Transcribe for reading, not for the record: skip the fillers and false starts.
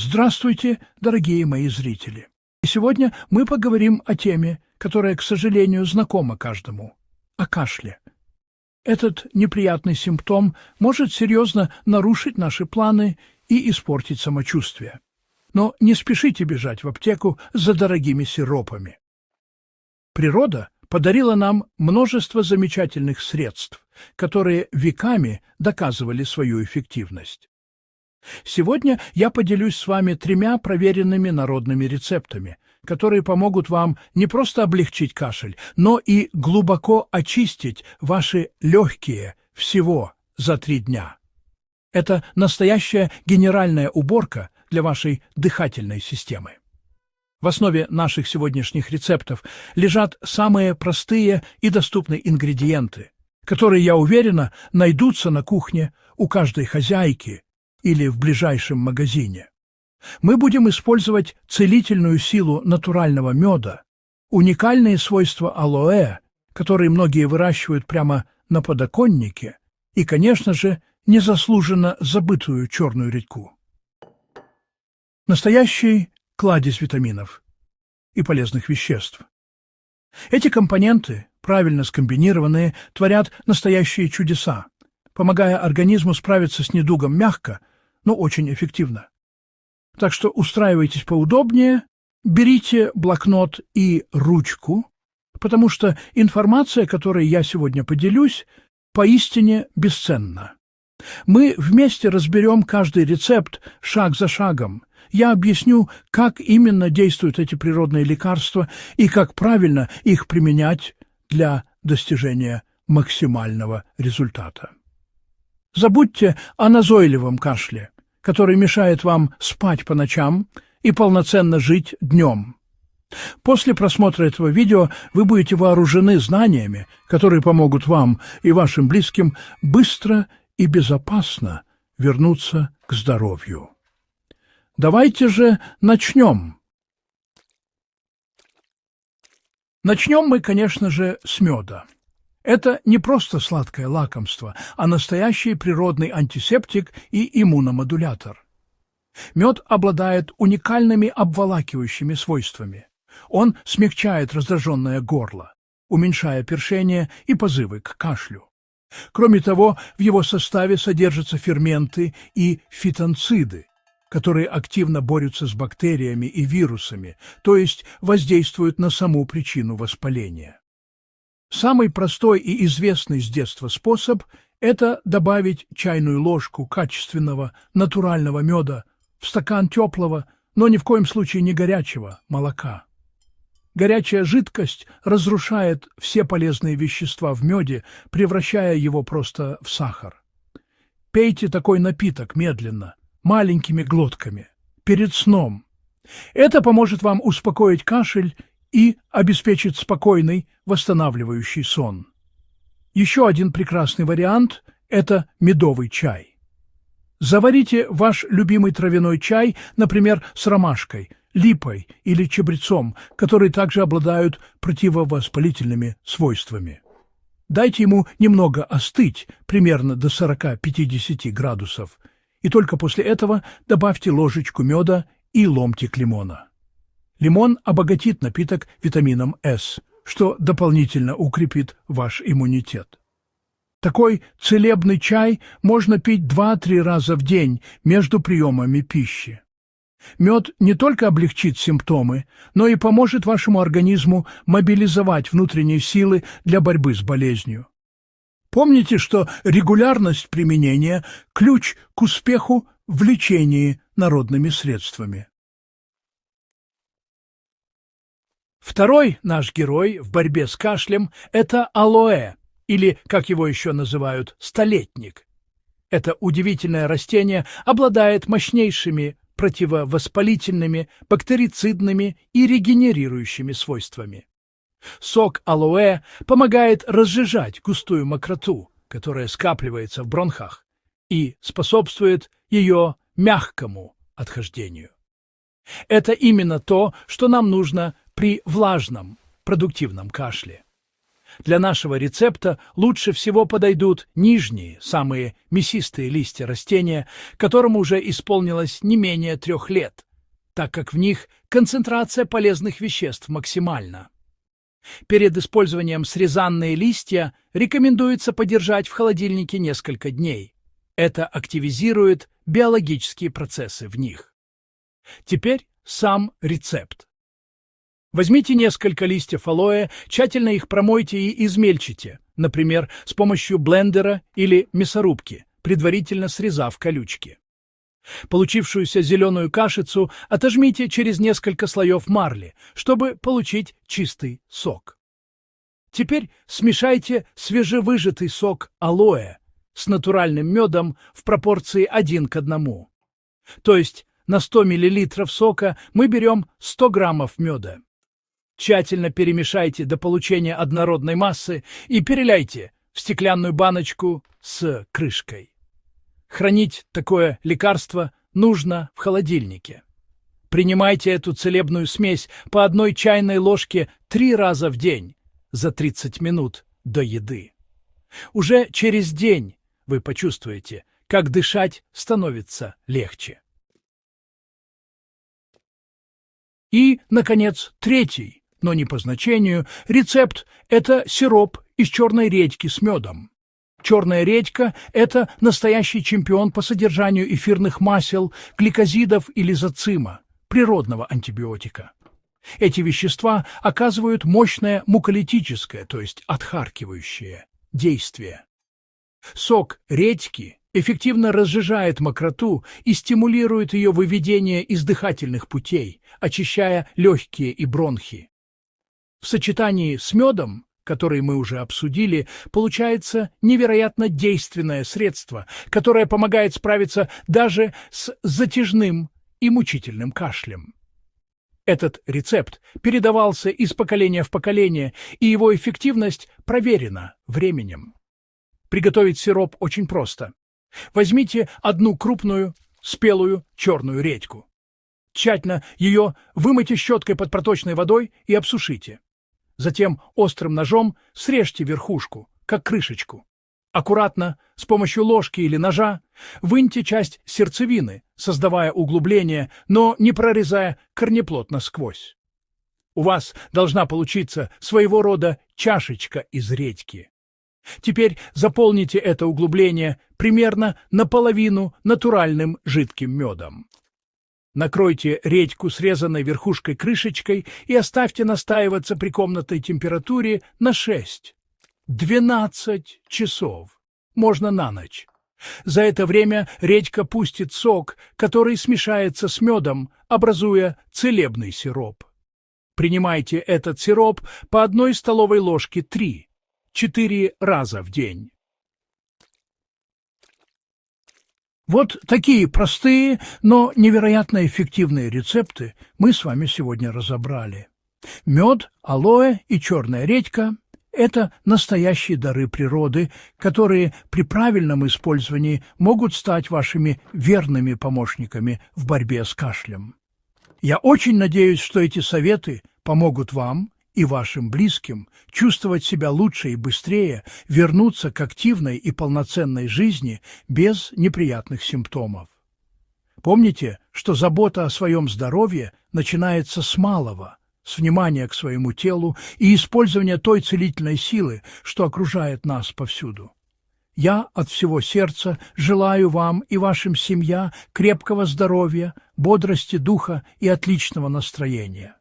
Здравствуйте, дорогие мои зрители! И сегодня мы поговорим о теме, которая, к сожалению, знакома каждому – о кашле. Этот неприятный симптом может серьезно нарушить наши планы и испортить самочувствие. Но не спешите бежать в аптеку за дорогими сиропами. Природа подарила нам множество замечательных средств, которые веками доказывали свою эффективность. Сегодня я поделюсь с вами 3 проверенными народными рецептами, которые помогут вам не просто облегчить кашель, но и глубоко очистить ваши легкие всего за 3 дня. Это настоящая генеральная уборка для вашей дыхательной системы. В основе наших сегодняшних рецептов лежат самые простые и доступные ингредиенты, которые, я уверена, найдутся на кухне у каждой хозяйки или в ближайшем магазине. Мы будем использовать целительную силу натурального меда, уникальные свойства алоэ, которые многие выращивают прямо на подоконнике, и, конечно же, незаслуженно забытую черную редьку. Настоящий кладезь витаминов и полезных веществ. Эти компоненты, правильно скомбинированные, творят настоящие чудеса, помогая организму справиться с недугом мягко, но очень эффективно. Так что устраивайтесь поудобнее, берите блокнот и ручку, потому что информация, которой я сегодня поделюсь, поистине бесценна. Мы вместе разберем каждый рецепт шаг за шагом. Я объясню, как именно действуют эти природные лекарства и как правильно их применять для достижения максимального результата. Забудьте о назойливом кашле, который мешает вам спать по ночам и полноценно жить днем. После просмотра этого видео вы будете вооружены знаниями, которые помогут вам и вашим близким быстро и безопасно вернуться к здоровью. Давайте же начнем. Начнем мы, конечно же, с меда. Это не просто сладкое лакомство, а настоящий природный антисептик и иммуномодулятор. Мед обладает уникальными обволакивающими свойствами. Он смягчает раздраженное горло, уменьшая першение и позывы к кашлю. Кроме того, в его составе содержатся ферменты и фитонциды, которые активно борются с бактериями и вирусами, то есть воздействуют на саму причину воспаления. Самый простой и известный с детства способ – это добавить чайную ложку качественного натурального меда в стакан теплого, но ни в коем случае не горячего, молока. Горячая жидкость разрушает все полезные вещества в меде, превращая его просто в сахар. Пейте такой напиток медленно, маленькими глотками, перед сном. Это поможет вам успокоить кашель и обеспечит спокойный, восстанавливающий сон. Еще один прекрасный вариант – это медовый чай. Заварите ваш любимый травяной чай, например, с ромашкой, липой или чабрецом, которые также обладают противовоспалительными свойствами. Дайте ему немного остыть, примерно до 40-50 градусов, и только после этого добавьте ложечку меда и ломтик лимона. Лимон обогатит напиток витамином С, что дополнительно укрепит ваш иммунитет. Такой целебный чай можно пить 2-3 раза в день между приемами пищи. Мед не только облегчит симптомы, но и поможет вашему организму мобилизовать внутренние силы для борьбы с болезнью. Помните, что регулярность применения – ключ к успеху в лечении народными средствами. Второй наш герой в борьбе с кашлем – это алоэ, или, как его еще называют, столетник. Это удивительное растение обладает мощнейшими противовоспалительными, бактерицидными и регенерирующими свойствами. Сок алоэ помогает разжижать густую мокроту, которая скапливается в бронхах, и способствует ее мягкому отхождению. Это именно то, что нам нужно при влажном, продуктивном кашле. Для нашего рецепта лучше всего подойдут нижние, самые мясистые листья растения, которому уже исполнилось не менее 3 лет, так как в них концентрация полезных веществ максимальна. Перед использованием срезанные листья рекомендуется подержать в холодильнике несколько дней. Это активизирует биологические процессы в них. Теперь сам рецепт. Возьмите несколько листьев алоэ, тщательно их промойте и измельчите, например, с помощью блендера или мясорубки, предварительно срезав колючки. Получившуюся зеленую кашицу отожмите через несколько слоев марли, чтобы получить чистый сок. Теперь смешайте свежевыжатый сок алоэ с натуральным медом в пропорции 1 к 1. То есть на 100 мл сока мы берем 100 граммов меда. Тщательно перемешайте до получения однородной массы и переляйте в стеклянную баночку с крышкой. Хранить такое лекарство нужно в холодильнике. Принимайте эту целебную смесь по 1 чайной ложке 3 раза в день за 30 минут до еды. Уже через день вы почувствуете, как дышать становится легче. И, наконец, третий, но не по значению, рецепт – это сироп из черной редьки с медом. Черная редька – это настоящий чемпион по содержанию эфирных масел, гликозидов и лизоцима, природного антибиотика. Эти вещества оказывают мощное муколитическое, то есть отхаркивающее, действие. Сок редьки эффективно разжижает мокроту и стимулирует ее выведение из дыхательных путей, очищая легкие и бронхи. В сочетании с медом, который мы уже обсудили, получается невероятно действенное средство, которое помогает справиться даже с затяжным и мучительным кашлем. Этот рецепт передавался из поколения в поколение, и его эффективность проверена временем. Приготовить сироп очень просто. Возьмите 1 крупную, спелую черную редьку. Тщательно ее вымойте щеткой под проточной водой и обсушите. Затем острым ножом срежьте верхушку, как крышечку. Аккуратно, с помощью ложки или ножа, выньте часть сердцевины, создавая углубление, но не прорезая корнеплод насквозь. У вас должна получиться своего рода чашечка из редьки. Теперь заполните это углубление примерно наполовину натуральным жидким медом. Накройте редьку срезанной верхушкой крышечкой и оставьте настаиваться при комнатной температуре на 6-12 часов, можно на ночь. За это время редька пустит сок, который смешается с медом, образуя целебный сироп. Принимайте этот сироп по 1 столовой ложке 3-4 раза в день. Вот такие простые, но невероятно эффективные рецепты мы с вами сегодня разобрали. Мед, алоэ и черная редька – это настоящие дары природы, которые при правильном использовании могут стать вашими верными помощниками в борьбе с кашлем. Я очень надеюсь, что эти советы помогут вам и вашим близким чувствовать себя лучше и быстрее, вернуться к активной и полноценной жизни без неприятных симптомов. Помните, что забота о своем здоровье начинается с малого, с внимания к своему телу и использования той целительной силы, что окружает нас повсюду. Я от всего сердца желаю вам и вашим семьям крепкого здоровья, бодрости духа и отличного настроения.